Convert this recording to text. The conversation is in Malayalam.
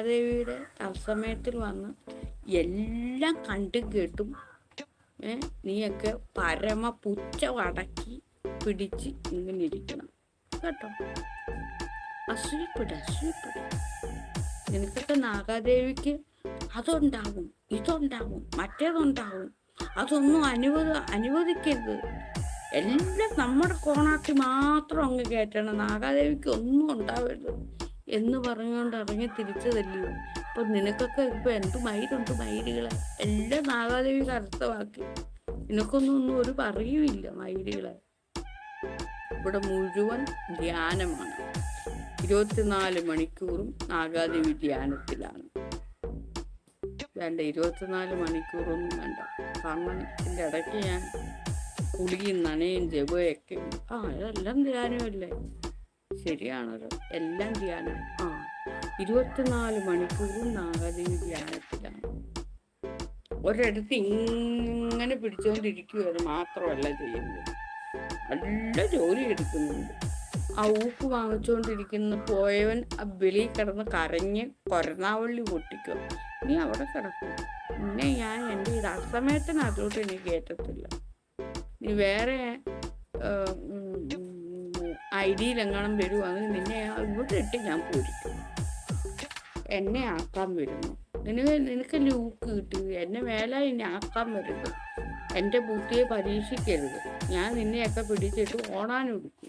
ദേവിയുടെ തത്സമയത്തിൽ വന്ന് എല്ലാം കണ്ടും കേട്ടും നീയൊക്കെ പരമ പുച്ഛമടക്കി പിടിച്ച് ഇങ്ങനെ ഇരിക്കണം കേട്ടോ. അസൂയപ്പെട്. നിനക്കൊക്കെ നാഗാദേവിക്ക് അതുണ്ടാവും, ഇതുണ്ടാവും, മറ്റേതുണ്ടാവും. അതൊന്നും അനുവദിക്കരുത്. എല്ലാം നമ്മുടെ കോണാക്കി മാത്രം അങ്ങ് കയറ്റണം. നാഗാദേവിക്ക് ഒന്നും ഉണ്ടാവരുത് എന്ന് പറഞ്ഞുകൊണ്ട് ഇറങ്ങി തിരിച്ചതല്ലയോ. അപ്പൊ നിനക്കൊക്കെ ഇപ്പൊ എന്ത് മയിലുണ്ട്, മയിലുകളെ എല്ലാം നാഗാദേവി കരസ്ഥമാക്കി. നിനക്കൊന്നും ഒരു പറയുമില്ല മയിലുകളെ. ഇവിടെ മുഴുവൻ ധ്യാനമാണ്. 24 മണിക്കൂറും നാഗാദേവി ധ്യാനത്തിലാണ്. വേണ്ട 24 മണിക്കൂറൊന്നും വേണ്ട. കാരണം ഇതിൻ്റെ ഇടയ്ക്ക് ഞാൻ കുളിയും നനയും ജപയൊക്കെ ഉണ്ട്. അതെല്ലാം ധ്യാനമല്ലേ? ശരിയാണല്ലോ, എല്ലാം ധ്യാനം. 24 മണിക്കൂറും നാഗാദേവി ധ്യാനത്തിലാണ്. ഒരിടത്ത് ഇങ്ങനെ പിടിച്ചുകൊണ്ടിരിക്കുകയത് മാത്രമല്ല ചെയ്യുന്നത്, നല്ല ജോലി എടുക്കുന്നുണ്ട്. ഊക്ക് വാങ്ങിച്ചുകൊണ്ടിരിക്കുന്ന പോയവൻ വെളിയിൽ കിടന്ന് കരഞ്ഞ് കൊരനാവള്ളി പൊട്ടിക്കും. നീ അവിടെ കിടക്കും. പിന്നെ ഞാൻ എൻ്റെ ഈ അസമയത്തിനകത്തോട്ട് എനിക്ക് കയറ്റത്തില്ല. നീ വേറെ ഐഡിയിലെങ്ങാനും വരുവാണെങ്കിൽ നിന്നെ ഇവിടെ ഇട്ട് ഞാൻ പോരിക്കും. എന്നെ ആക്കാൻ വരുന്നു. നിനക്കല്ലേ ഊക്ക് കിട്ടി. എന്നെ മേലെ ഇനി ആക്കാൻ വരരുത്. എൻ്റെ ബുദ്ധിയെ പരീക്ഷിക്കരുത്. ഞാൻ നിന്നെയൊക്കെ പിടിച്ചിട്ട് ഓണാനും എടുക്കും.